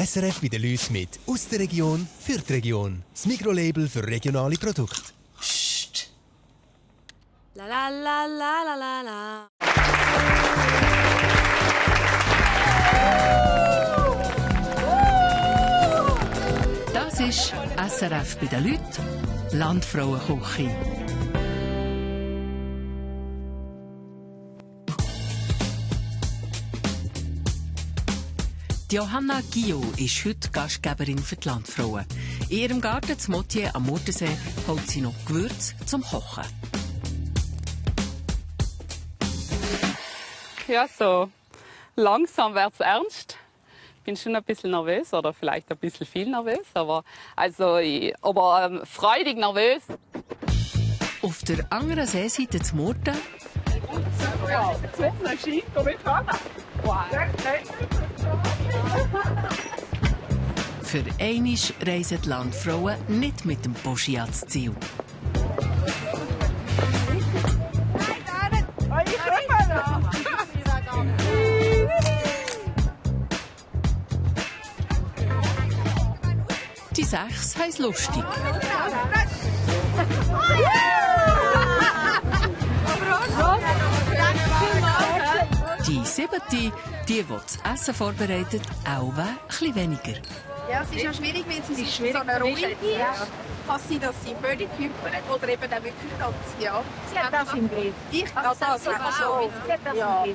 SRF bei den Leuten mit «Aus der Region für die Region». Das Mikrolabel für regionale Produkte. Psst. La la la la la la la. Das ist SRF bei den Leuten, Landfrauenküche. Johanna Guillot ist heute Gastgeberin für die Landfrauen. In ihrem Garten zu Motier am Murtensee holt sie noch Gewürze zum Kochen. Ja, so langsam wird es ernst. Ich bin schon ein bisschen nervös oder vielleicht ein bisschen viel nervös, aber freudig nervös. Auf der anderen Seeseite zu Murten für einmal reisen die Landfrauen nicht mit dem Poschi ans Ziel. Die 6 haben es lustig. Die 7, die das Essen vorbereitet, auch ein bisschen weniger. Ja, es ist ja schwierig, wenn sie sich so eine Rolle ist. Kann sein, dass sie völlig hypern oder eben auch wirklich ganz, ja. Sie hat das im Griff. Ich kann das so. Ja.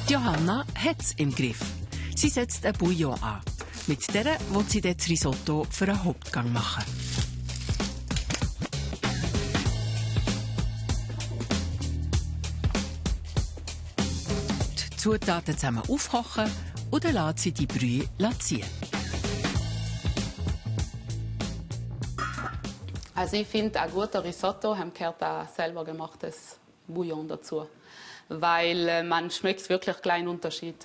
Johanna hat es im Griff. Sie setzt ein Bouillon an. Mit der will sie das Risotto für einen Hauptgang machen. Die Zutaten zusammen aufkochen und dann lässt sie die Brühe ziehen. Also ich finde, ein guter Risotto gehört auch selber gemachtes Bouillon dazu. Weil man schmeckt wirklich einen kleinen Unterschied.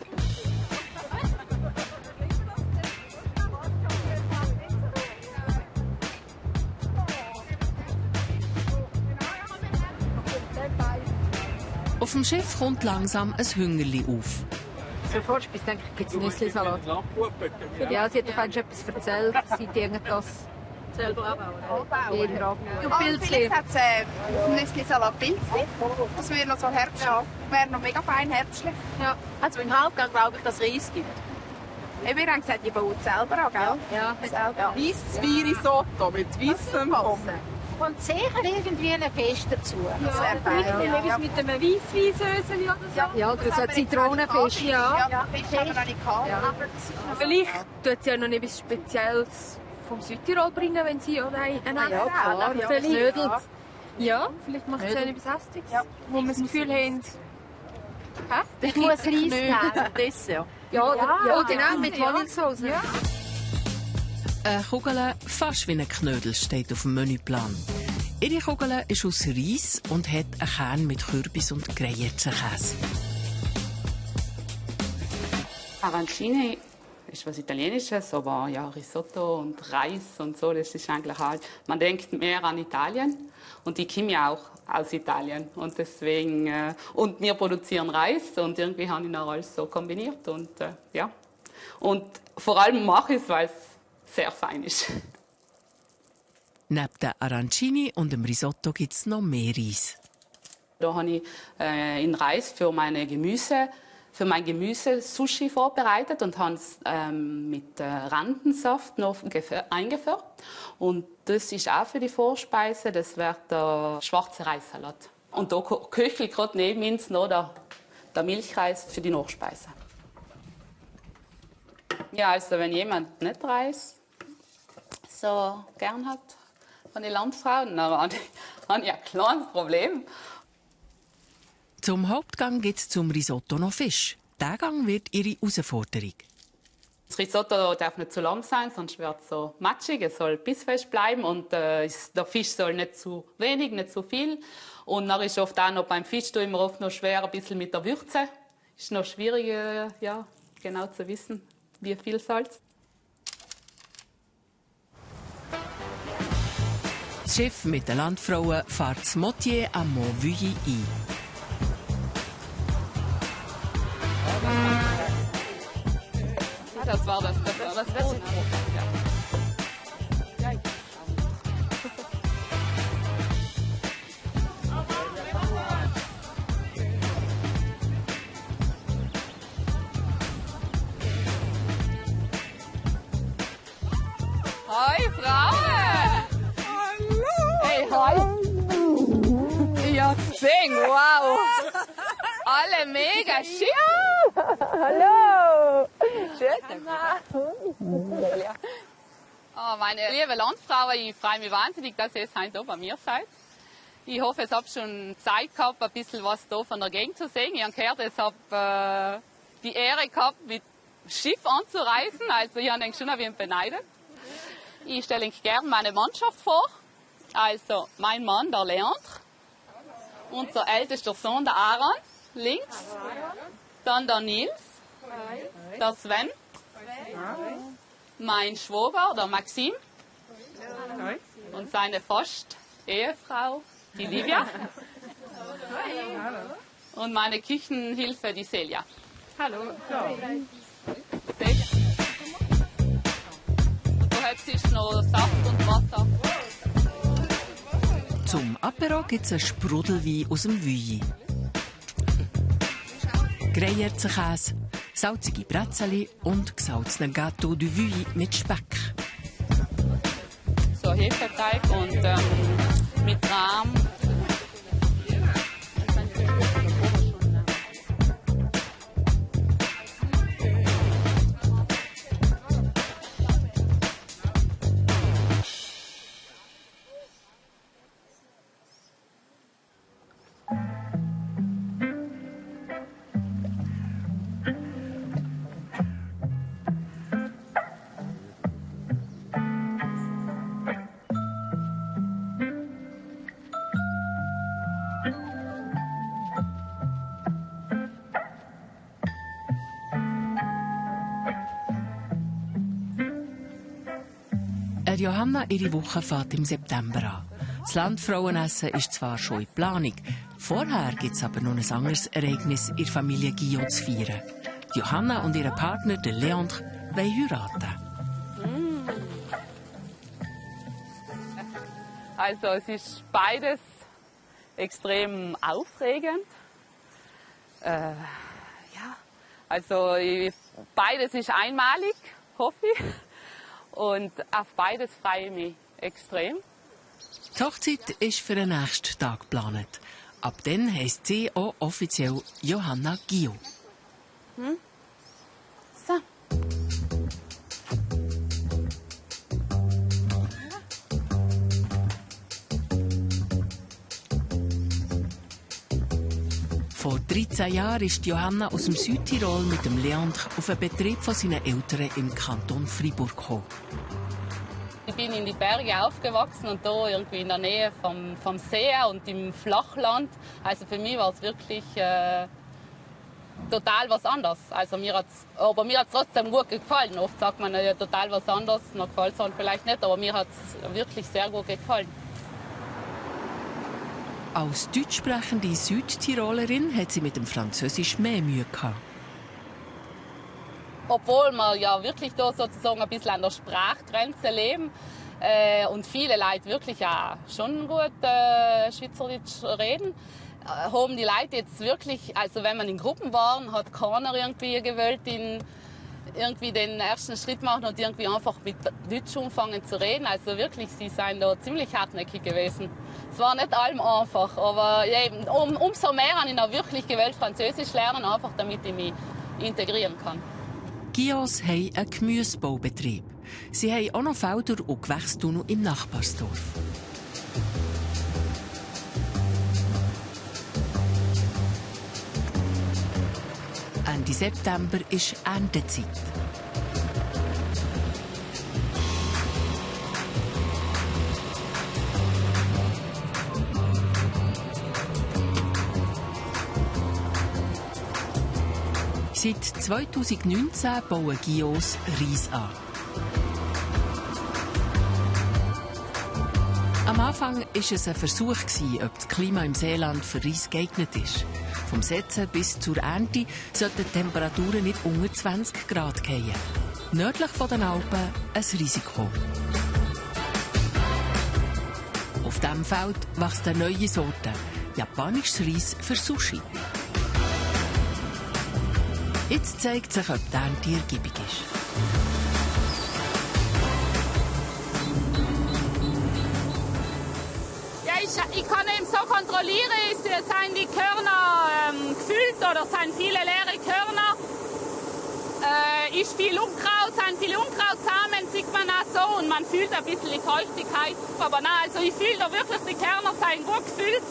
Auf dem Schiff kommt langsam ein Hüngerli auf. Sofort denke ich, gibt es Nüssli-Salat. Ja, sie hat doch etwas erzählt, sie das selber abbauen. Vielleicht hat es Nüssli-Salat Pilzli. Das wäre noch so herbstlich. Wäre noch mega fein herbstlich. Ja. Also im Hauptgang glaube ich, dass es Reis gibt. Wir haben gesagt, ich baue es selber an, gell? Ja, selber. Weisswein-Risotto mit weissem Pommes. Und sicher irgendwie ein Fest dazu. Das wäre fein. Ja. Mit einem Weissweinsöseli oder so. Ja, oder so ein Zitronenfisch. Ja, Fisch haben wir noch nicht gehabt. Ja. Vielleicht tut sie ja noch etwas Spezielles vom Südtirol bringen, wenn sie oder einen ja, klar. Ja, Knödel. Ja, vielleicht macht sie ja etwas Hässiges, wo wir das Gefühl haben, ich muss Reis geben. Dessert. Ja, genau, mit Vanillesauce. Ja. Eine Kugel fast wie ein Knödel steht auf dem Menüplan. Ihre Kugel ist aus Reis und hat einen Kern mit Kürbis und Greyerzenkäse. Arancine ist was Italienisches, aber ja, Risotto und Reis und so, das ist eigentlich halt, man denkt mehr an Italien und ich komme ja auch aus Italien und deswegen, und wir produzieren Reis und irgendwie habe ich noch alles so kombiniert und ja. Und vor allem mache ich es, weil es sehr fein ist. Neben den Arancini und dem Risotto gibt es noch mehr Reis. Da habe ich in Reis für mein Gemüse Sushi vorbereitet und habe es mit Randensaft noch eingefärbt. Und das ist auch für die Vorspeise, das wird der schwarze Reissalat. Und da köchelt gerade neben uns noch der Milchreis für die Nachspeise. Ja, also wenn jemand nicht Reis so gern hat von den Landfrauen, dann habe ich ein kleines Problem. Zum Hauptgang gibt es zum Risotto noch Fisch. Dieser Gang wird ihre Herausforderung. Das Risotto darf nicht zu lang sein, sonst wird es so matschig. Es soll bissfest bleiben und der Fisch soll nicht zu wenig, nicht zu viel. Und dann ist oft auch noch beim Fisch immer oft noch schwer, ein bisschen mit der Würze. Ist noch schwierig, ja, genau zu wissen, wie viel Salz. Das Schiff mit den Landfrauen fährt das Motier am Montvue ein. Das war das Rot. Ja. Hoi Frauen! Hallo! Hey, hi! Ich hab's gesehen, wow! Alle mega schön! Hallo! Schön! Oh, meine liebe Landfrauen, ich freue mich wahnsinnig, dass ihr heute hier bei mir seid. Ich hoffe, es habt schon Zeit gehabt, ein bisschen was hier von der Gegend zu sehen. Ich habe gehört, ich habe die Ehre gehabt, mit Schiff anzureisen. Also ich habe schon ein wenig beneidet. Ich stelle euch gerne meine Mannschaft vor. Also mein Mann, der Leandre, unser ältester Sohn, der Aaron, links, dann der Nils, der Sven, mein Schwager, der Maxim und seine fast Ehefrau, die Livia und meine Küchenhilfe, die Celia. Hallo. Jetzt ist noch Saft und Wasser. Zum Apero gibt es einen Sprudelwein aus dem Wüi. Greyerzenkäse, salzige Bretzeli und gesalzenen Gâteau du Wüi mit Speck. So Hefeteig und mit Rahm. Johanna, ihre Woche fängt im September an. Das Landfrauenessen ist zwar schon in Planung, vorher gibt es aber noch ein anderes Ereignis in der Familie Guillot zu feiern. Johanna und ihr Partner, der Leandre, wollen heiraten. Also es ist beides extrem aufregend. Also beides ist einmalig, hoffe ich. Und auf beides freue ich mich extrem. Die Hochzeit ist für den nächsten Tag geplant. Ab dann heisst sie auch offiziell Johanna Guillot. So. Vor 13 Jahren ist Johanna aus dem Südtirol mit dem Leandre auf einen Betrieb von seinen Eltern im Kanton Fribourg gekommen. Ich bin in die Berge aufgewachsen und hier irgendwie in der Nähe vom See und im Flachland. Also für mich war es wirklich total was anderes. Also mir hat's trotzdem gut gefallen. Oft sagt man ja total was anderes, noch gefällt es halt vielleicht nicht, aber mir hat es wirklich sehr gut gefallen. Als deutschsprechende Südtirolerin hat sie mit dem Französisch mehr Mühe gehabt. Obwohl wir ja wirklich da sozusagen ein bisschen an der Sprachgrenze leben und viele Leute wirklich auch schon gut Schweizerdeutsch reden, haben die Leute jetzt wirklich, also wenn man in Gruppen waren, hat keiner irgendwie gewollt, irgendwie den ersten Schritt machen und irgendwie einfach mit Deutsch anfangen zu reden. Also wirklich, sie sind da ziemlich hartnäckig gewesen. Es war nicht allem einfach, aber eben, umso mehr habe ich noch wirklich gewollt Französisch lernen, einfach damit ich mich integrieren kann. Guillots haben einen Gemüsebaubetrieb. Sie haben auch noch Felder und Gewächstunnel im Nachbarsdorf. Ende September ist Erntezeit. Seit 2019 bauen Guillots Reis an. Am Anfang war es ein Versuch, ob das Klima im Seeland für Reis geeignet ist. Vom Setzen bis zur Ernte sollten die Temperaturen nicht unter 20 Grad fallen. Nördlich von den Alpen ein Risiko. Auf diesem Feld wächst eine neue Sorte, japanisches Reis für Sushi. Jetzt zeigt sich, ob die Ernte ergiebig ist. Ja, ich kann eben so kontrollieren, sind die Körner gefüllt oder sind viele leere Körner. Ist viel Unkraut, sind viele Unkrautsamen, sieht man auch so und man fühlt ein bisschen die Feuchtigkeit. Aber nein, also ich fühle da wirklich, die Körner sind gut gefüllt.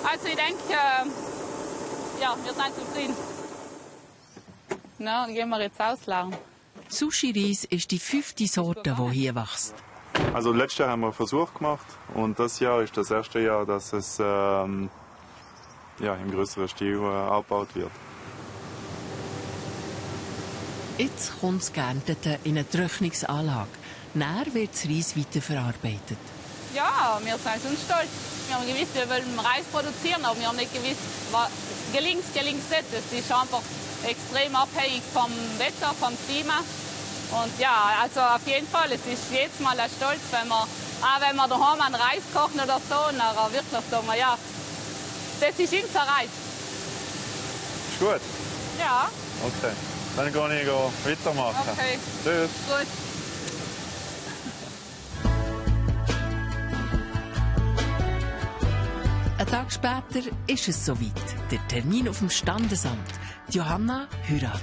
Also ich denke, ja, wir sind zufrieden. Na, dann gehen wir jetzt ausladen. Sushi-Reis ist die 5. Sorte, die hier wächst. Also letztes Jahr haben wir einen Versuch gemacht und das Jahr ist das erste Jahr, dass es im größeren Stil angebaut wird. Jetzt kommt das Geerntete in eine Trocknungsanlage. Nachher wird das Reis weiterverarbeitet. Ja, wir sind schon stolz. Wir haben gewusst, wir wollen Reis produzieren, aber wir haben nicht gewusst, was gelingt es nicht. Es ist einfach extrem abhängig vom Wetter, vom Klima. Und ja, also auf jeden Fall, es ist jedes Mal ein Stolz, wenn wir daheim einen Reis kochen oder so, nachher wirklich sagen wir, ja, das ist unser Reis. Ist gut? Ja. Okay. Dann gehe ich weitermachen. Okay. Tschüss. Gut. Einen Tag später ist es soweit. Der Termin auf dem Standesamt. Die Johanna heiratet.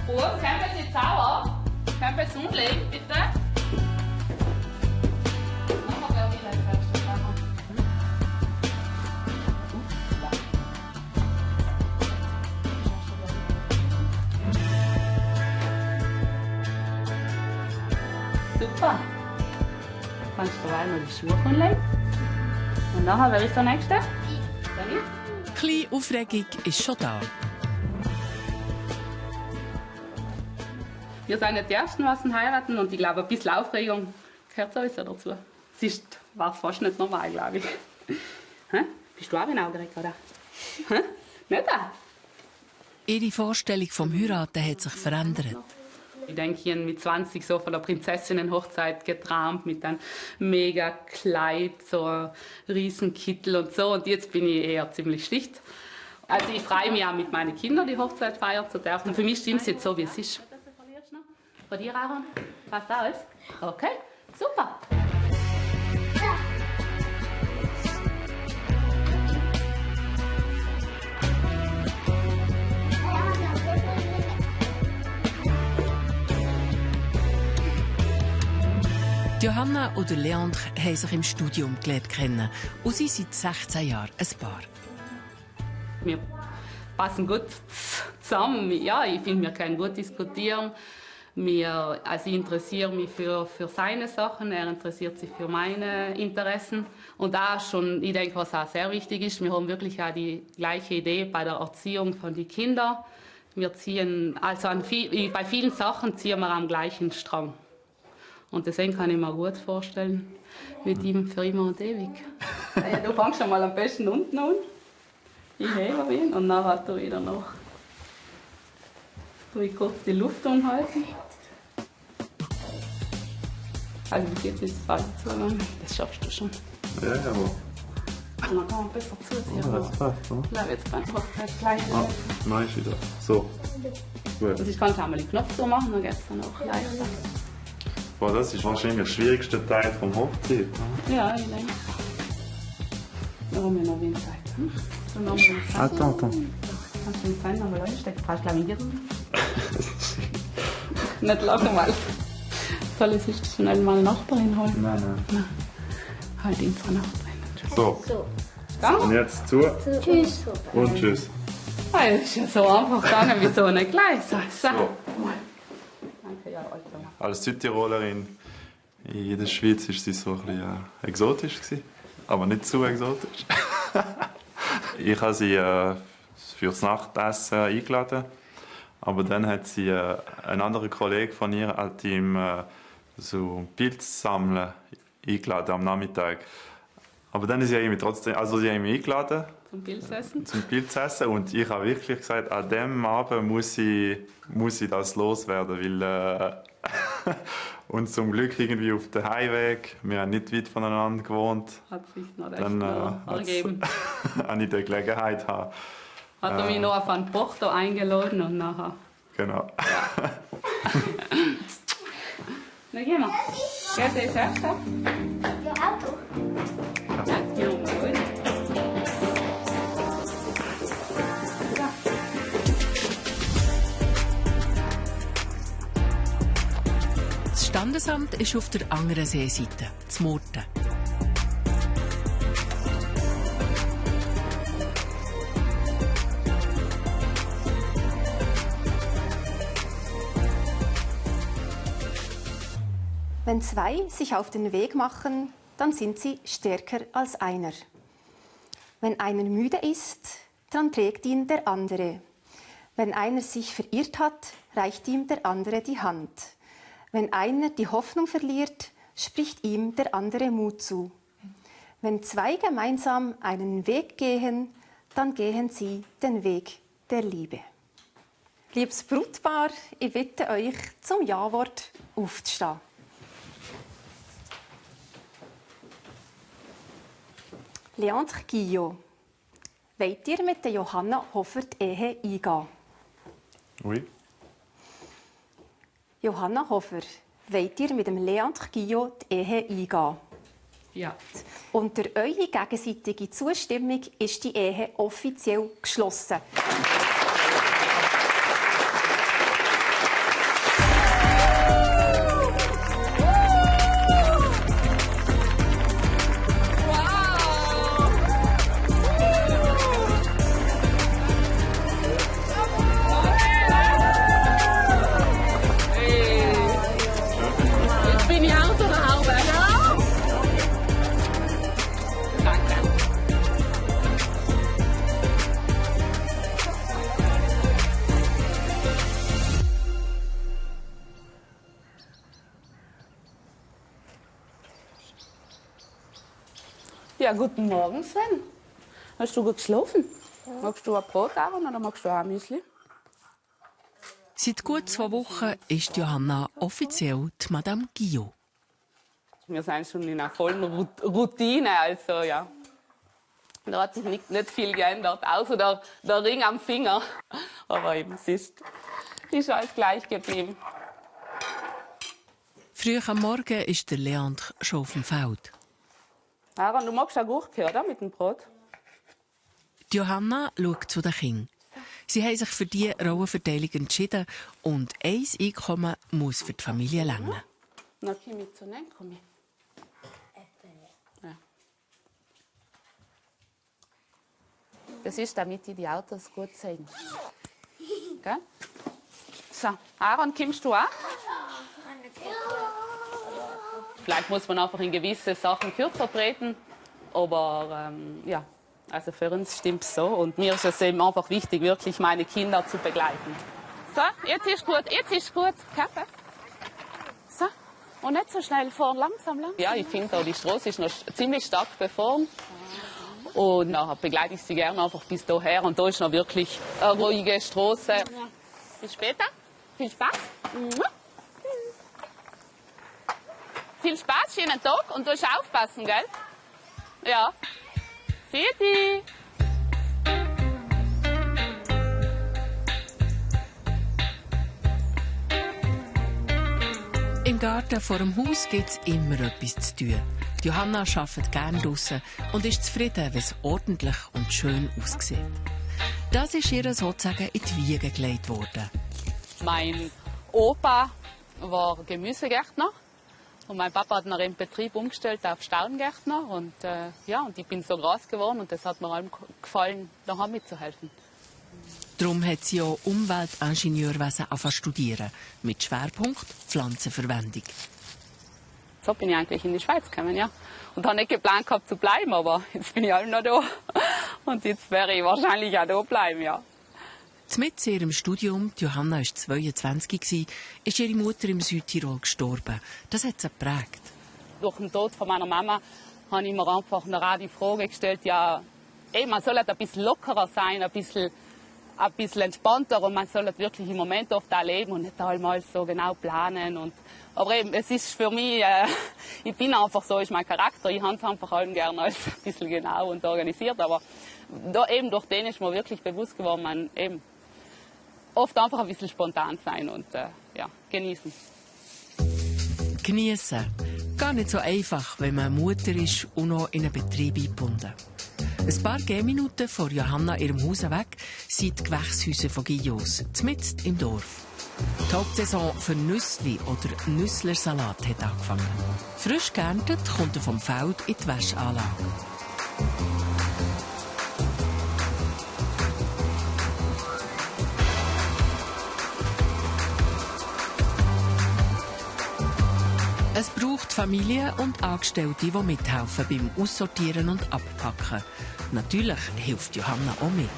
Gut, können wir es jetzt auch an? Können wir es umlegen, bitte? Super. Kannst du einmal die Schuhe anlegen? Und nachher, wer ist der Nächste? Eine kleine Aufregung ist schon da. Wir sind nicht die Ersten, die heiraten und ich glaube, ein bisschen Aufregung gehört sowieso dazu. Es war fast nicht normal, glaube ich. Hä? Bist du auch aufgeregt, oder? Hä? Nicht da? Ihre Vorstellung vom Heiraten hat sich verändert. Ich denke, ich habe mit 20 so von der Prinzessinnenhochzeit geträumt, mit einem mega Kleid, so einem riesen Kittel und so. Und jetzt bin ich eher ziemlich schlicht. Also ich freue mich auch, mit meinen Kindern die Hochzeit feiern zu dürfen. Und für mich stimmt es jetzt so, wie es ist. Von dir, Aaron? Passt alles? Okay, super. Johanna und Leandre haben sich im Studium gelernt kennen und sie sind seit 16 Jahren ein Paar. Wir passen gut zusammen. Ja, ich finde, wir können gut diskutieren. Ich interessiere mich für seine Sachen, er interessiert sich für meine Interessen. Und da schon, ich denke, was auch sehr wichtig ist, wir haben wirklich auch die gleiche Idee bei der Erziehung von den Kindern. Wir ziehen, also bei vielen Sachen ziehen wir am gleichen Strang. Und deswegen kann ich mir gut vorstellen, mit ihm für immer und ewig. Ja, du fängst schon mal am besten unten an. Ich hebe ihn und dann hat er wieder noch. Tue ich kurz die Luft anhalten. Also bis jetzt ist es falsch zugegangen. Das schaffst du schon. Ja, aber. Dann kann man besser zuziehen. Oh, das passt, ne? Bleib jetzt einfach gleich. Nein, ist wieder. So. Gut. Also ich kann schon einmal den Knopf so machen, dann geht es dann auch leichter. Boah, das ist wahrscheinlich der schwierigste Teil vom Hochzeit. Ja, ich denke. Da haben wir noch wenig Zeit. Dann machen wir das. Attends. Kannst du den Pfeil noch mal reinstecken? Brauchst du lavinieren? Nicht lachen mal. Soll ich sich schnell mal eine Nachbarin holen? Nein. Halt unsere Nachbarin. So. Und jetzt zu. Tschüss. Und tschüss. Das ist ja so einfach gegangen wie so eine Gleise. So. Danke, ja, also. Als Südtirolerin in der Schweiz war sie so ein bisschen exotisch gewesen, aber nicht zu exotisch. Ich habe sie für das Nachtessen eingeladen, aber dann hat sie ein anderer Kollege von ihr hat ihm so Pilz sammeln eingeladen am Nachmittag. Aber dann ist sie mich trotzdem, also sie haben mich eingeladen Zum Pilzessen? Zum Pilzessen. Und ich habe wirklich gesagt, an diesem Abend muss ich das loswerden, weil und zum Glück irgendwie auf dem Heimweg, wir haben nicht weit voneinander gewohnt, Hat sich noch recht dann ergeben. habe ich die Gelegenheit haben. Hat er mich noch auf ein Porto eingeladen und nachher... Genau. Ja. Na, gehen wir. Geht das erst? Ja, Auto. Ja, gut. Das Standesamt ist auf der anderen Seeseite, zu Murten. Wenn zwei sich auf den Weg machen, dann sind sie stärker als einer. Wenn einer müde ist, dann trägt ihn der andere. Wenn einer sich verirrt hat, reicht ihm der andere die Hand. Wenn einer die Hoffnung verliert, spricht ihm der andere Mut zu. Wenn zwei gemeinsam einen Weg gehen, dann gehen sie den Weg der Liebe. Liebes Brutpaar, ich bitte euch, zum Ja-Wort aufzustehen. Leandre Guillot, wollt ihr mit der Johanna Hofer die Ehe eingehen? Oui. Johanna Hofer, wollt ihr mit dem Leandre Guillot die Ehe eingehen? Ja. Unter eure gegenseitige Zustimmung ist die Ehe offiziell geschlossen. Ja, guten Morgen, Sven. Hast du gut geschlafen? Ja. Magst du ein Brot haben oder magst du auch ein Müsli? Seit gut 2 Wochen ist Johanna offiziell die Madame Guillot. Wir sind schon in einer vollen Routine, also ja. Da hat sich nicht viel geändert, außer der Ring am Finger. Aber eben, es ist alles gleich geblieben. Früh am Morgen ist der Leandre schon auf dem Feld. Aaron, du magst eine Gurke, oder? Mit dem Brot? Die Johanna schaut zu den Kindern. Sie haben sich für diese Rollenverteilung entschieden und ein Einkommen muss für die Familie reichen. Na, komm mit zu nehmen, komm mit. Ja. Das ist, damit die Autos gut sehen. Gell? So, Aaron, kommst du auch? Vielleicht muss man einfach in gewisse Sachen kürzer treten, aber ja, also für uns stimmt es so. Und mir ist es eben einfach wichtig, wirklich meine Kinder zu begleiten. So, jetzt ist gut, Kaffee. So, und nicht so schnell fahren, langsam. Ja, ich finde auch, die Straße ist noch ziemlich stark befahren. Und nachher begleite ich sie gerne einfach bis daher. Und da ist noch wirklich eine ruhige Straße. Bis später, viel Spaß. Viel Spaß, schönen Tag und du musst aufpassen, gell? Ja. Vierte. Im Garten vor dem Haus gibt es immer etwas zu tun. Johanna arbeitet gerne draussen und ist zufrieden, wenn es ordentlich und schön aussieht. Das ist ihr sozusagen in die Wiege gelegt worden. Mein Opa war Gemüsegärtner. Und mein Papa hat nach dem Betrieb umgestellt auf Staudengärtner. Und, ja, und ich bin so groß geworden und das hat mir allem gefallen, daheim mitzuhelfen. Darum hat sie auch Umweltingenieurwesen studieren, mit Schwerpunkt Pflanzenverwendung. So bin ich eigentlich in die Schweiz gekommen, ja. Und habe nicht geplant gehabt zu bleiben, aber jetzt bin ich auch noch da. Und jetzt werde ich wahrscheinlich auch da bleiben, ja. Mit ihrem Studium, Johanna war 22, ist ihre Mutter im Südtirol gestorben. Das hat sie geprägt. Durch den Tod von meiner Mama habe ich mir einfach die Frage gestellt, ja, man soll ein bisschen lockerer sein, ein bisschen entspannter und man soll wirklich im Moment oft auch leben und nicht einmal so genau planen. Aber eben, es ist für mich, ich bin einfach so, ist mein Charakter, ich habe es einfach allen gerne als ein bisschen genau und organisiert, aber eben durch den ist mir wirklich bewusst geworden, man eben oft einfach ein bisschen spontan sein und genießen. Geniessen. Gar nicht so einfach, wenn man Mutter ist und noch in einen Betrieb eingebunden. Ein paar Gehminuten vor Johanna ihrem Haus weg sind die Gewächshäuser von Guillots, mitten im Dorf. Die Hauptsaison für Nüssli oder Nüsslersalat hat angefangen. Frisch geerntet kommt er vom Feld in die Wäschanlage. Es braucht Familien und Angestellte, die mithelfen beim Aussortieren und Abpacken. Natürlich hilft Johanna auch mit.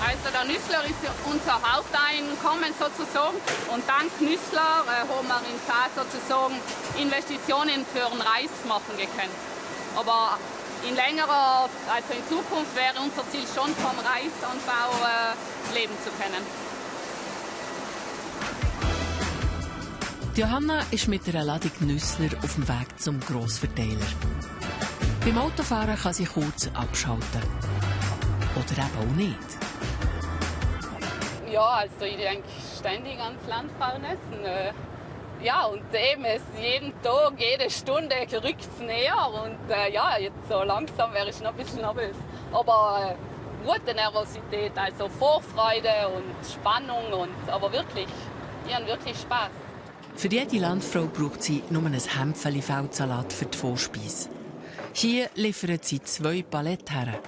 Also der Nüssler ist unser Haupteinkommen sozusagen und dank Nüssler haben wir in Saar sozusagen Investitionen für den Reis machen können. Aber in Zukunft wäre unser Ziel schon vom Reisanbau leben zu können. Johanna ist mit einer Ladung Nüssler auf dem Weg zum Grossverteiler. Beim Autofahren kann sie kurz abschalten. Oder eben auch nicht. Ja, also ich denke ständig ans Landfrauenessen. Und eben jeden Tag, jede Stunde rückt es näher. Und jetzt so langsam wäre ich noch ein bisschen nervös. Aber gute Nervosität, also Vorfreude und Spannung. Aber wirklich, ich habe wirklich Spaß. Für jede Landfrau braucht sie nur ein Hämpfeli Feldsalat für die Vorspeise. Hier liefert sie 2 Paletten her.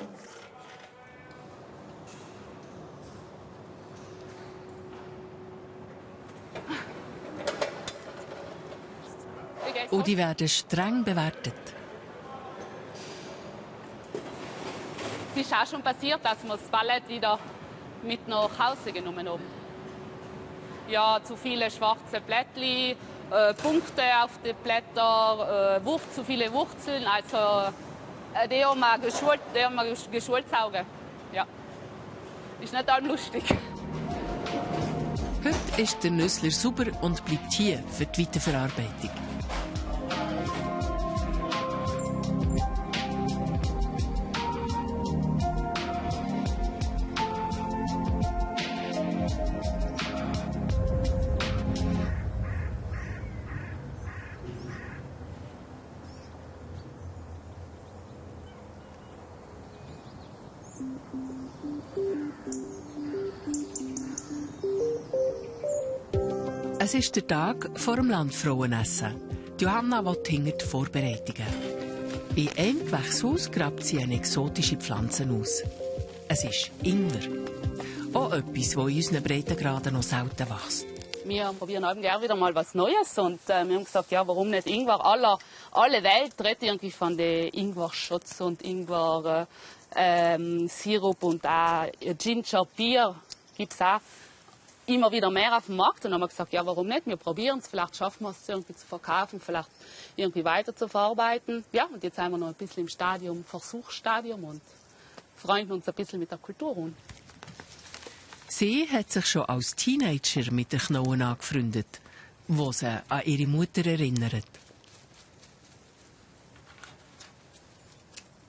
Und die werden streng bewertet. Es ist auch schon passiert, dass wir das Palett wieder mit nach Hause genommen haben. Ja, zu viele schwarze Blättli, Punkte auf den Blättern, zu viele Wurzeln. Also, die haben wir geschult saugen. Ja. Ist nicht allem lustig. Heute ist der Nüssler sauber und bleibt hier für die Weiterverarbeitung. Es ist der Tag vor dem Landfrauenessen. Johanna will hinter die Vorbereitungen. Bei einem Gewächshaus grabt sie eine exotische Pflanze aus. Es ist Ingwer. Auch etwas, das in unseren Breitengraden noch selten wächst. Wir probieren gerne wieder mal was Neues und wir haben gesagt, ja, warum nicht Ingwer? Alle Welt redet irgendwie von den Ingwer-Shots und Ingwer-Sirup und auch Ginger-Bier gibt es auch immer wieder mehr auf dem Markt. Und dann haben wir gesagt, ja, warum nicht? Wir probieren es, vielleicht schaffen wir es irgendwie zu verkaufen, vielleicht irgendwie weiter zu verarbeiten. Ja, und jetzt sind wir noch ein bisschen im Versuchsstadium und freuen uns ein bisschen mit der Kultur an. Sie hat sich schon als Teenager mit den Knochen angefreundet, wo sie an ihre Mutter erinnert.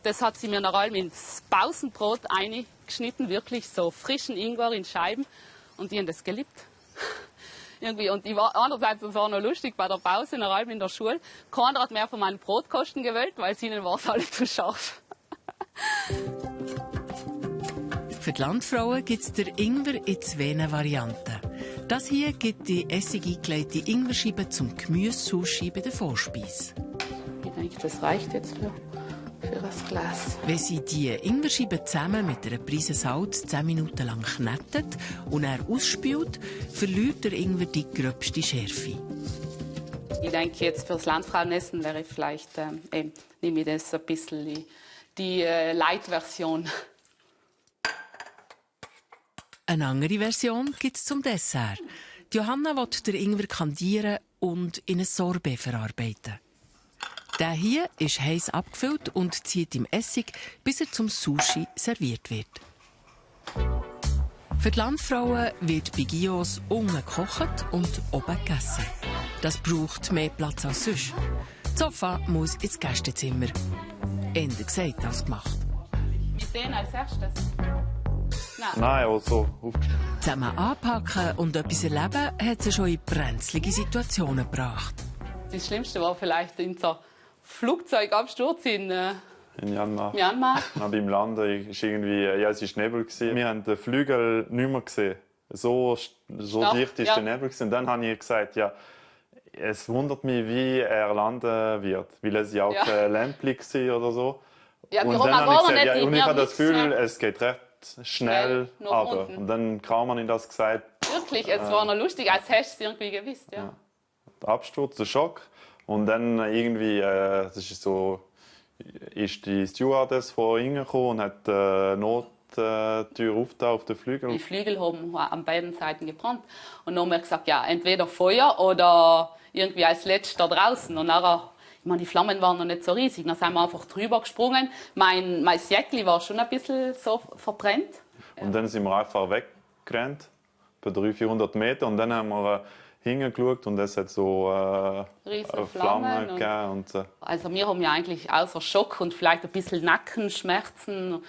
Das hat sie mir nach allem ins Pausenbrot eingeschnitten, wirklich so frischen Ingwer in Scheiben. Und ich habe das geliebt. Irgendwie. Und ich war andererseits, das war noch lustig, bei der Pause nach allem in der Schule. Keiner hat mehr von meinen Brotkosten gewählt, weil es ihnen war es alle zu scharf. Für die Landfrauen gibt es den Ingwer in 2 Varianten. Das hier gibt die Essig eingelegte Ingwerscheibe zum Gemüsesushi bei der Vorspeise. Ich denke, das reicht jetzt für das Glas. Wenn sie die Ingwerscheibe zusammen mit einer Prise Salz 10 Minuten lang knettet und er ausspült, verliert der Ingwer die gröbste Schärfe. Ich denke, jetzt für das Landfrauenessen wäre vielleicht, nehme ich das ein bisschen die Light-Version. Eine andere Version gibt es zum Dessert. Johanna will den Ingwer kandieren und in ein Sorbet verarbeiten. Der hier ist heiß abgefüllt und zieht im Essig, bis er zum Sushi serviert wird. Für die Landfrauen wird bei Gyros unten gekocht und oben gegessen. Das braucht mehr Platz als sonst. Das Sofa muss ins Gästezimmer. Eher gesagt als gemacht. Wir sehen als erstes. Nein, also aufgestellt. Zusammen anpacken und etwas erleben hat sie schon in brenzlige Situationen gebracht. Das Schlimmste war vielleicht unser Flugzeugabsturz in Myanmar. Myanmar. Beim Landen ist irgendwie, ja, es war Nebel. Wir haben den Flügel nicht mehr gesehen. So dicht war der Nebel. Und dann habe ich gesagt, ja, es wundert mich, wie er landen wird. Weil es ja auch kein Lämpchen war oder so. Ja, und dann habe ich gesagt, ja, und ich habe das Gefühl, es geht recht schnell runter. Und dann kam man in das gesagt. Wirklich, es war noch lustig, als hättest du es irgendwie gewusst. Ja. Der Absturz, der Schock. Und dann irgendwie, das ist so, ist die Stewardess von innen gekommen und hat die Nottür aufgetan auf den Flügel. Die Flügel haben an beiden Seiten gebrannt. Und dann haben wir gesagt, ja, entweder Feuer oder irgendwie als letzter draußen. Und nachher, ich meine, die Flammen waren noch nicht so riesig. Dann sind wir einfach drüber gesprungen. Mein Jäckli war schon ein bisschen so verbrennt. Und dann sind wir einfach weggerannt, bei 300-400 Meter. Und dann haben wir hingeschaut und es hat so Flammen gegeben. Und so. Also wir haben ja eigentlich außer Schock und vielleicht ein bisschen Nackenschmerzen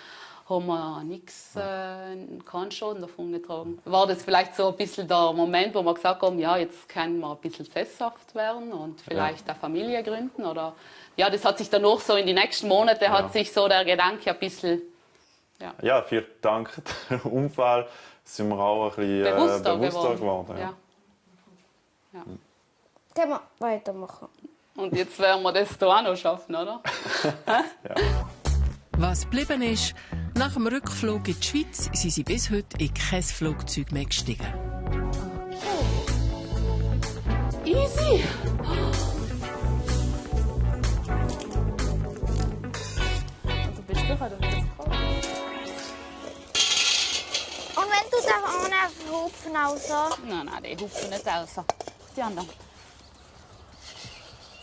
haben wir nichts, keinen Schaden davon getragen. War das vielleicht so ein bisschen der Moment, wo wir gesagt haben, ja, jetzt können wir ein bisschen sesshaft werden und vielleicht eine Familie gründen? Oder, ja, das hat sich danach so in die nächsten Monate hat sich so der Gedanke ein bisschen... Ja, vielen Dank dem Unfall sind wir auch ein bisschen bewusster geworden. Ja. Ja. Können wir weitermachen. Und jetzt werden wir das hier auch noch schaffen, oder? Ja. Was geblieben ist, nach dem Rückflug in die Schweiz sind sie bis heute in kein Flugzeug mehr gestiegen. Easy! Du bist sicher, du bist Und wenn du da ohne Hupfen raus? Nein, die hupfen nicht raus. Die anderen.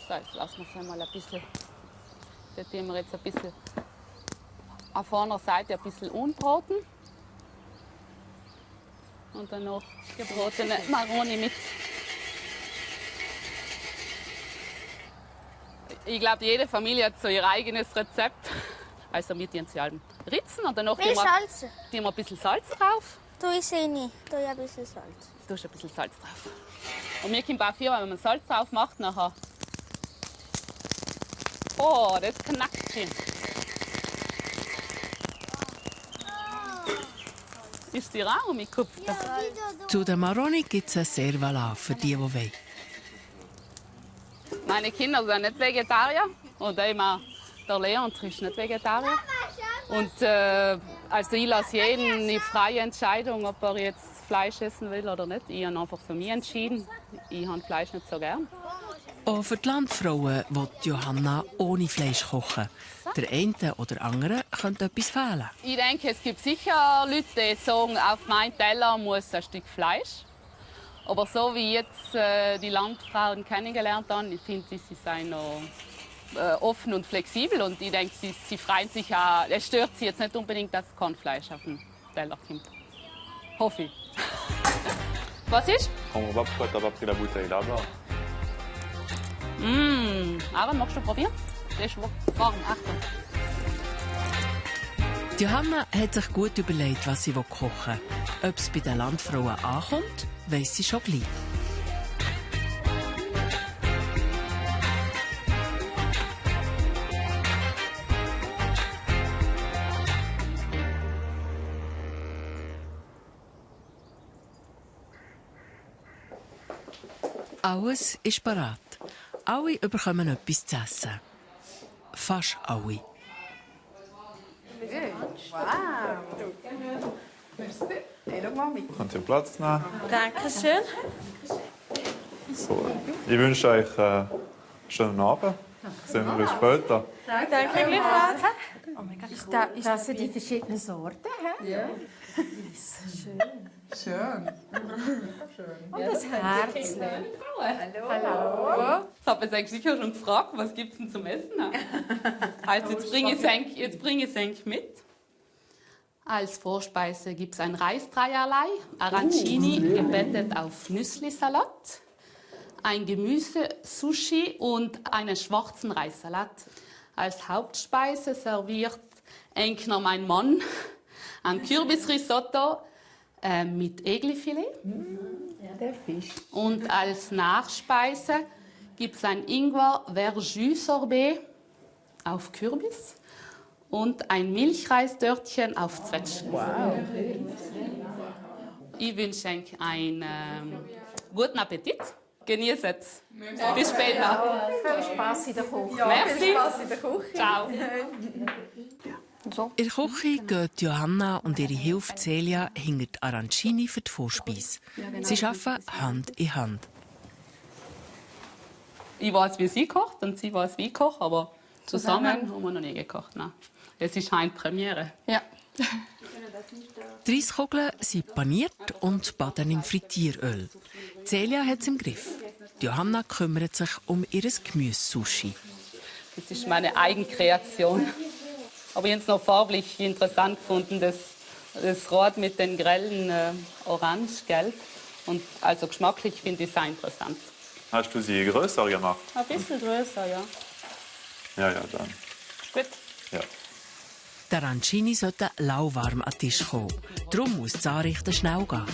So, jetzt lassen wir es einmal ein bisschen. Da tun wir jetzt ein bisschen auf vorne Seite ein bisschen unbraten. Und dann noch gebratene Maroni mit. Ich glaube, jede Familie hat so ihr eigenes Rezept. Also wir tun sie alle ritzen und dann noch tun wir ein bisschen Salz drauf. Du isst eh nicht. Du ein bisschen Salz. Du hast ein bisschen Salz drauf. Und mir kommt auch viel, wenn man Salz drauf macht, nachher. Oh, das knackt schön. Ist die Raum mitgekupft? Zu der Maroni gibt es ein Servala für die wollen. Meine Kinder sind nicht Vegetarier. Und immer der Leon ist nicht Vegetarier. Und also ich lasse jeden die freie Entscheidung, ob er jetzt Fleisch essen will oder nicht. Ich habe einfach für mich entschieden. Ich habe Fleisch nicht so gern. Auch für die Landfrauen will Johanna ohne Fleisch kochen. Der eine oder andere könnte etwas fehlen. Ich denke, es gibt sicher Leute, die sagen, auf meinen Teller muss ein Stück Fleisch. Aber so wie ich jetzt die Landfrauen kennengelernt habe, ich finde, sie sind noch offen und flexibel. Und ich denke, sie freuen sich auch. Es stört sie jetzt nicht unbedingt, dass kein Fleisch auf den Teller kommt. Hoffe ich. Was ist? On va pourquoi t'as pas pris la bouteille là-bas? Aaron, magst du probieren? Das ist warm, Achtung. Johanna hat sich gut überlegt, was sie kochen will. Ob es bei den Landfrauen ankommt, weiss sie schon gleich. Alles ist bereit. Alle bekommen etwas zu essen. Fast alle. Wow. Merci. Hey, schau mal mit. Könnt ihr Platz nehmen? Dankeschön. So, ich wünsche euch einen schönen Abend. Sehen wir uns später. Danke gleichfalls. Oh mein Gott, das sind die verschiedenen Sorten. He? Ja. Schön. Schön. Und das Herz. Hallo. Jetzt hat man sich sicher schon gefragt, was gibt es denn zum Essen? Also jetzt bringe ich es mit. Als Vorspeise gibt es ein Reisdreierlei, Arancini gebettet auf Nüsslisalat, ein Gemüse-Sushi und einen schwarzen Reissalat. Als Hauptspeise serviert Enkner, mein Mann, ein Kürbisrisotto mit Eglifilet. Ja, der Fisch. Und als Nachspeise gibt es ein Ingwer-Verjus-Sorbet auf Kürbis und ein Milchreisdörtchen auf Zwetschgen. Wow. Ich wünsche euch einen guten Appetit. Genießt es. Bis später. Viel Spaß in der Küche. Merci. Viel Spaß in der Küche. Ciao. In der Küche geht Johanna und ihre Hilfe Celia hinter die Arancini für die Vorspeise. Sie arbeiten Hand in Hand. Ich weiß, wie sie kocht und sie weiß, wie ich koche, aber zusammen haben wir noch nie gekocht. Nein. Es ist eine Premiere. Ja. Die Reiskugeln sind paniert und baden im Frittieröl. Celia hat es im Griff. Johanna kümmert sich um ihr Gemüse-Sushi. Das ist meine Eigenkreation. Aber ich habe es noch farblich interessant gefunden, das Rot mit den grellen Orange-Gelb. Und also geschmacklich finde ich es sehr interessant. Hast du sie größer gemacht? Ein bisschen größer, ja. Ja, dann. Gut. Ja. Die Arancini sollten lauwarm an den Tisch kommen. Darum muss das Anrichten schnell gehen.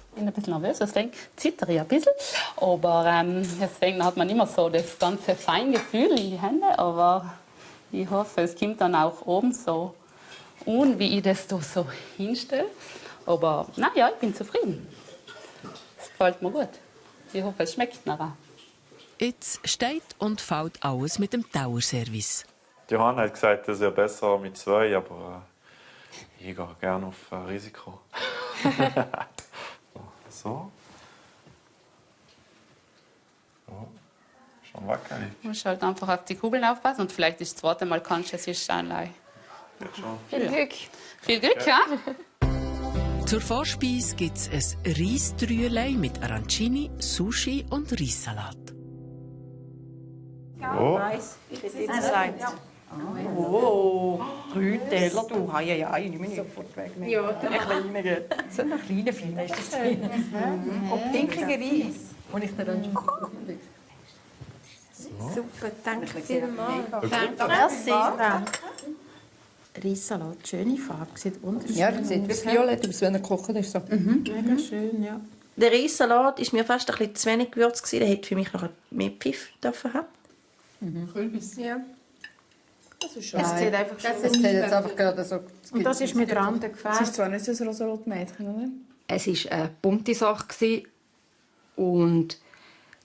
Ich bin ein bisschen nervös, deswegen zittere ich ein bisschen. Aber deswegen hat man immer so das ganze Feingefühl in die Hände. Aber ich hoffe, es kommt dann auch oben so an, wie ich das da so hinstelle. Aber naja, ich bin zufrieden. Es gefällt mir gut. Ich hoffe, es schmeckt nachher. Jetzt steht und fällt alles mit dem Towerservice. Johanna hat gesagt, das ist ja besser mit 2, aber ich gehe gerne auf Risiko. So. Oh. Schon wackelig. Du musst halt einfach auf die Kugeln aufpassen und vielleicht das zweite Mal kannst du es einleihen. Viel Glück. Viel Glück, ja? Zur Vorspeise gibt es ein Reisdrüelei mit Arancini, Sushi und Reissalat. Oh. Oh, 3 Teller, du. Ja, ich nehme sofort weg. Ja, ein kleiner. So ein kleiner Feiner ist das. Und pinkiger Reis. Und ich dann schon. Super, danke vielmals. Danke. Merci. Reissalat, schöne Farbe, sieht wunderschön Ja, das sieht wie violett aus, wenn er gekocht ist. So. Mega schön, ja. Der Reissalat war mir fast ein bisschen zu wenig gewürzt. Der hätte für mich noch mehr Pfiff haben. Kürbis. Ja. Das ist schon. Es sieht einfach Das ist jetzt einfach gerade so. Und das ist mit Randen gefällt. Es ist zwar nicht ein rosa-rot Mädchen, oder? Es war eine bunte Sache. Und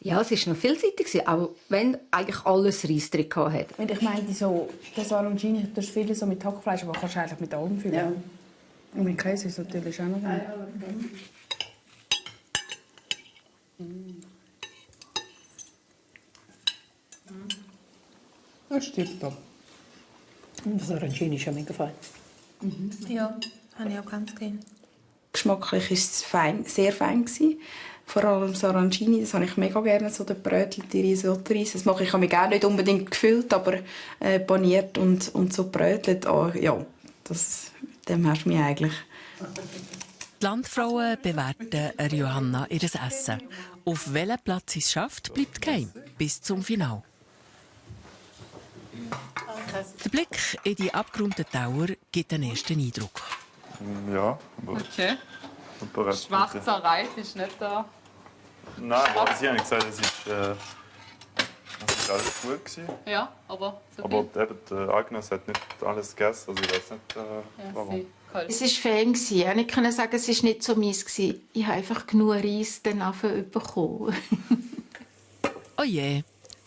ja, es war noch vielseitig, auch wenn eigentlich alles Reis drin hatte. Und ich meine, so, das Arancini, du hast viele so mit Hackfleisch, aber kannst du eigentlich mit allem füllen. Ja. Und mit Käse ist natürlich auch noch drin. Das stimmt doch. Und das Arancini ist ja mega fein. Ja, habe ich auch ganz gerne. Geschmacklich war es fein, sehr fein. Vor allem das Arancini, das habe ich mega gerne, so der brötelte Risotto-Reis. Das mache ich mir gerne nicht unbedingt gefüllt, aber paniert und so brötelt. Oh, ja, dem hast du mich eigentlich. Die Landfrauen bewerten Johanna ihr Essen. Auf welchen Platz sie es schafft, bleibt geheim. Bis zum Finale. Der Blick in die abgerundeten Tower gibt einen ersten Eindruck. Ja, aber... Okay. Schwarzer Reis ist nicht da. Nein, aber sie haben gesagt, es ist alles gut gewesen. Ja, aber so aber eben, Agnes hat nicht alles gegessen, also ich weiß nicht, warum. Es war fein. Ich konnte sagen, es war nicht so mies. Ich habe einfach genug Reis bekommen. Oh je,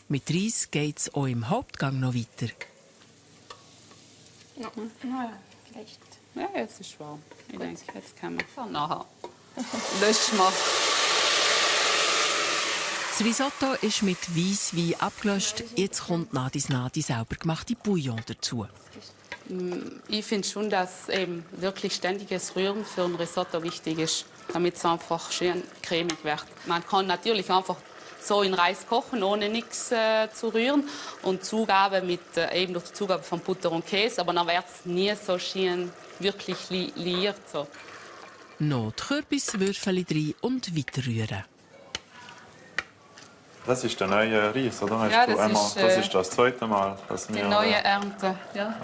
mit Reis geht es auch im Hauptgang noch weiter. Ja, vielleicht. Ja, jetzt ist es warm. Ich denke, jetzt können wir nachher. Löschen wir. Das Risotto ist mit Weisswein abgelöscht. Jetzt kommt nach die selber gemachte Bouillon dazu. Ich finde schon, dass eben wirklich ständiges Rühren für ein Risotto wichtig ist, damit es einfach schön cremig wird. Man kann natürlich einfach so in Reis kochen, ohne nichts zu rühren. Und Zugabe mit eben durch die Zugabe von Butter und Käse, aber dann wird es nie so schön wirklich liiert. So. Noch die Kürbiswürfel rein und weiterrühren. Das ist der neue Reis, oder? Hast Ja, du das ist das zweite Mal, dass wir... Die neue Ernte, ja.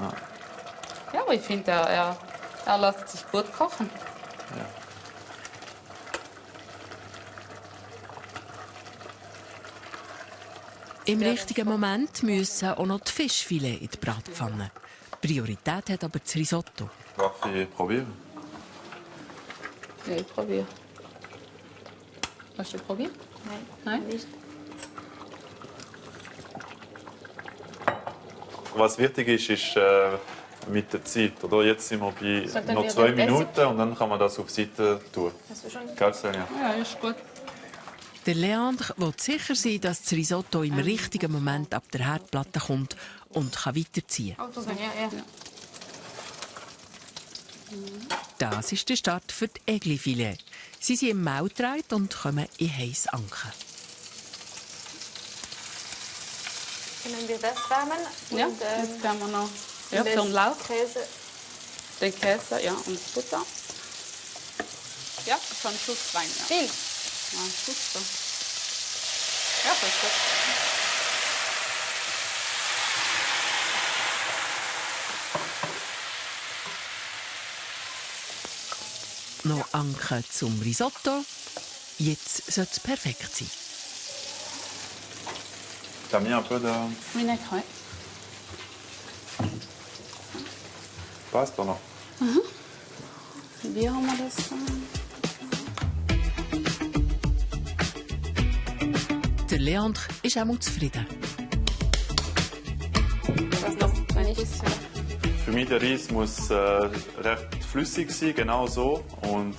Ja, aber ich finde, er lässt sich gut kochen. Ja. Im richtigen Moment müssen auch noch die Fischfilet in die Bratpfanne. Priorität hat aber das Risotto. Darf ich probieren? Ja, ich probiere. Hast du probiert? Nein. Nein? Was wichtig ist mit der Zeit. Oder? Jetzt sind wir bei noch 2 Minuten und dann kann man das auf die Seite tun. Hast du schon? Gell, Svenja? Ja, ist gut. Der Leandre will sicher sein, dass das Risotto im richtigen Moment ab der Herdplatte kommt und kann weiterziehen kann. Das ist der Start für die Egli-Filet. Sie sind im Maul gedreht und kommen in heiß Anken. Können wir das wärmen? Ja, und, jetzt haben wir noch für den Lauch. Käse. Den Käse, ja, und das Butter. Ja, schon Schuss rein. Ja. Viel? Ja, Schuss so. Ja, das ist gut. Noch Anken zum Risotto. Jetzt soll es perfekt sein. T'as mis un peu de Vinaigre, ouais. pasta noch? Wie haben wir das? Der Leandre ist auch mal zufrieden. Was noch? Für mich der Reis muss recht flüssig sein, genau so. Und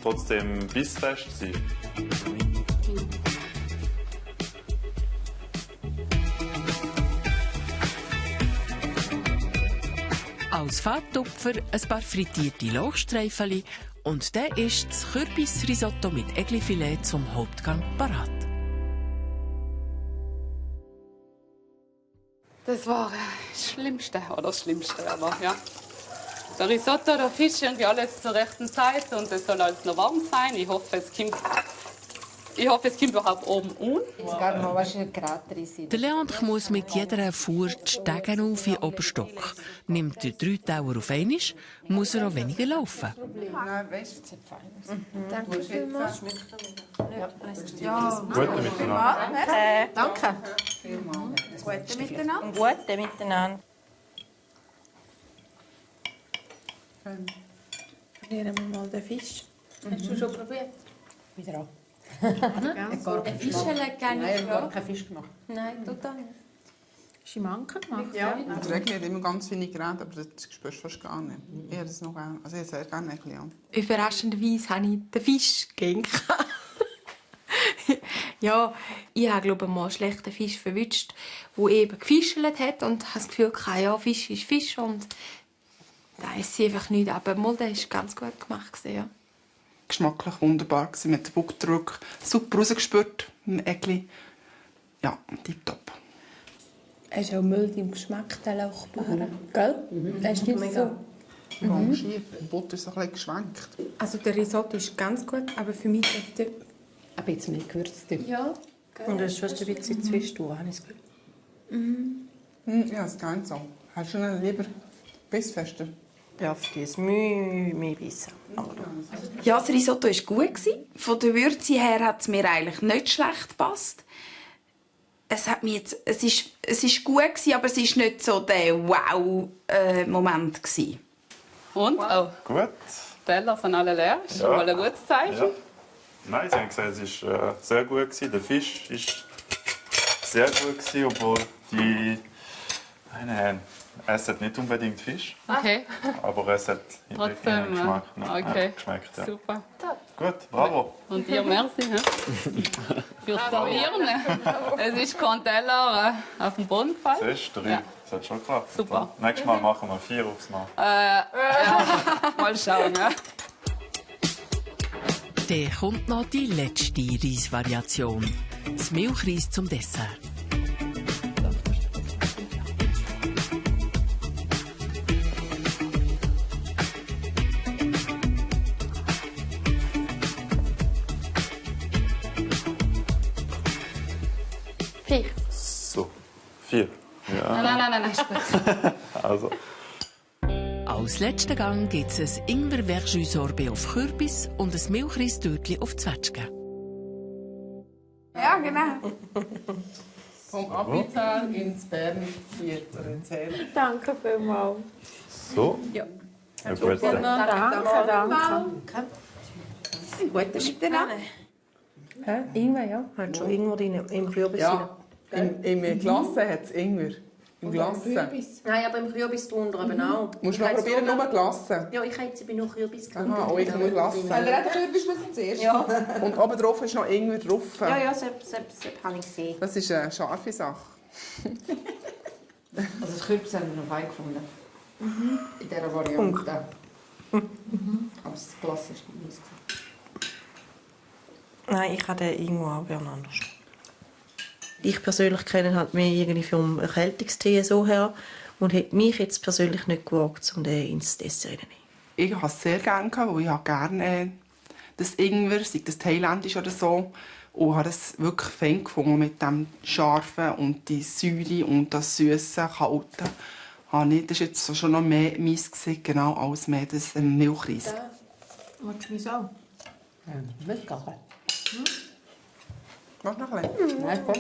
trotzdem bissfest sein. Als Farbtupfer ein paar frittierte Lauchstreifen und dann ist das Kürbisrisotto mit Egli-Filet zum Hauptgang parat. Das war das Schlimmste, aber ja. Der Risotto, der Fisch, irgendwie alles zur rechten Zeit und es soll alles noch warm sein. Ich hoffe, es kommt überhaupt oben an. Der Leandre muss mit jeder Fuhr die Stege auf in den Oberstock. Nimmt er 3 Tauer auf einmal, muss er auch weniger laufen. Danke vielmals. Gute miteinander. Danke. Gute miteinander. Gute miteinander. Probieren wir mal den Fisch. Hast du schon probiert? Wieder an. Ein Fisch hat gar nicht gar keinen Fisch gemacht. Nein, total nicht. Ist im Anken gemacht? Ja. Der Regel hat immer ganz wenig geredet, aber das spürst du fast gar nicht. Ich habe das noch gerne. Also ich habe sehr gerne Egli. Überraschenderweise habe ich den Fisch gegessen. Ja, ich habe glaube ich, mal einen schlechten Fisch verwünscht, der eben gefischelt hat und habe das Gefühl gehabt, ja, Fisch ist Fisch und da ist sie einfach nicht. Aber mal, der ist ganz gut gemacht. Ja. Geschmacklich wunderbar gewesen, mit dem Buckdruck. Super rausgespürt, mit dem Egli. Ja, tipptopp. Er ist auch mild im Geschmack, der Lauchbuche. Gell? Der ist nicht so... Die Butter ist ein bisschen geschwenkt. Also der Risotto ist ganz gut, aber für mich ist der ein bisschen mehr gewürzt. Ja. Und das ist fast ein bisschen zu fest, habe ich das Ja, das ist gar nicht so. Hast du ihn lieber bissfester? Ja, für die ist mehr besser. Ja, das Risotto war gut. Von der Würze her hat es mir eigentlich nicht schlecht gepasst. Es ist gut, aber es war nicht so der Wow-Moment. Und? Oh. Gut. Die Teller sind alle leer. Das ist schon mal ein gutes Zeichen. Ja. Nein, sie haben gesagt, es war sehr gut. Der Fisch war sehr gut, obwohl die... Nein, es hat nicht unbedingt Fisch. Okay. Aber es hat Trotzdem, Geschmack okay. geschmeckt. Ja. Super. Top. Gut, bravo. Und dir merci fürs Servieren. Es ist kein Teller auf den Boden gefallen. Siehst du, 3. Ja. Das hat schon geklappt. Super. Nächstes Mal machen wir 4 aufs Mal. Ja. Mal schauen. Ja. Dann kommt noch die letzte Reisvariation. Das Milchreis zum Dessert. So, 4. Ja. Nein, ist gut. Also. Als letzten Gang gibt es ein Ingwer-Verjus-Sorbet auf Kürbis und ein Milchreis-Törtchen auf Zwetschgen. Ja, genau. Vom Apital ins Bernviertel. Danke vielmals. So. Ja. Danke. Danke. Gut, das ist der Ingwer, ja. Hat schon Ingwer drin, im Kürbis ja. Im Glasse hat es Ingwer. Im Glasse. Nein, aber im Kürbis drunter eben auch. Musst du mal probieren, nur Glasse? Ja, ich hätte sie bei nur Kürbis gemacht. Aha, oh, ich nur Glasse. Weil der Kürbis muss zuerst. Ja. Und oben drauf ist noch Ingwer drauf. Ja, das habe ich gesehen. Das ist eine scharfe Sache. Also das Kürbis haben wir noch fein gefunden. In dieser Variante. Aber das Glas ist nicht. Nein, ich habe den irgendwo auch gerne anders. Ich persönlich kenne halt mehr irgendwie vom Erkältungstee so her und hätte mich jetzt persönlich nicht gewagt, um den ins Dessert zu nehmen. Ich habe es sehr gerne, weil ich gerne das Ingwer, sei das thailändisch oder so, und habe es wirklich fein gefunden mit dem Scharfen und die Säure und das Süße, Kalte. Das war jetzt schon noch mehr meins, genau, als mehr das Milchreis. Magst du mich auch? Ja, nicht gar nicht. Mach noch ein bisschen. Nein, komm.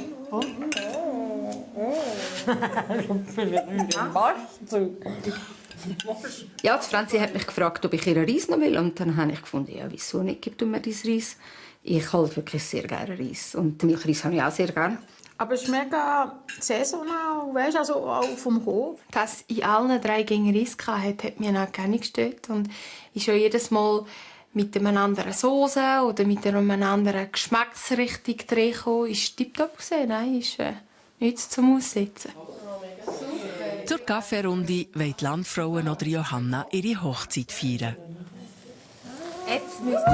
Ja, die Franzi hat mich gefragt, ob ich ihren Reis noch will. Und dann habe ich gefunden, ja, wieso nicht, gib du mir dein Reis. Ich halt wirklich sehr gerne Reis. Und den Milchreis habe ich auch sehr gerne. Aber es ist mega saisonal, weißt du, also auch vom Hof. Dass in allen 3 Gängen Reis hatte, hat mich auch gar nicht gestört. Und ist ja jedes Mal mit einer anderen Soße oder mit einer anderen Geschmacksrichtung reingekommen. Ist tipptopp gesehen, nein, ist nichts zum Aussetzen. Zur Kaffeerunde wollen die Landfrauen oder Johanna ihre Hochzeit feiern. Jetzt müsst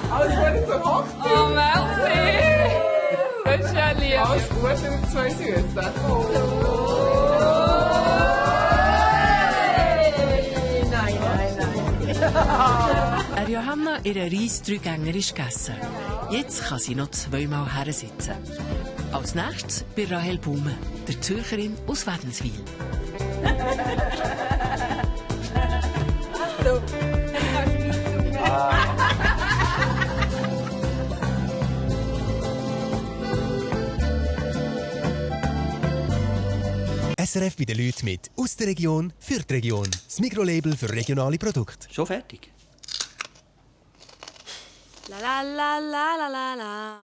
Alles Gute zur Hochzeit! Oh, merci! Das ist ja lieb. Alles Gute mit 2 Süßen. Johanna ihren Reis 3-Gänger ist gegessen. Jetzt kann sie noch 2-mal hersitzen. Als nächstes bei Rahel Baume, der Zürcherin aus Wädenswil. SRF bei den Leuten mit aus der Region für die Region. Das Mikrolabel für regionale Produkte. Schon fertig? La la la la la la la.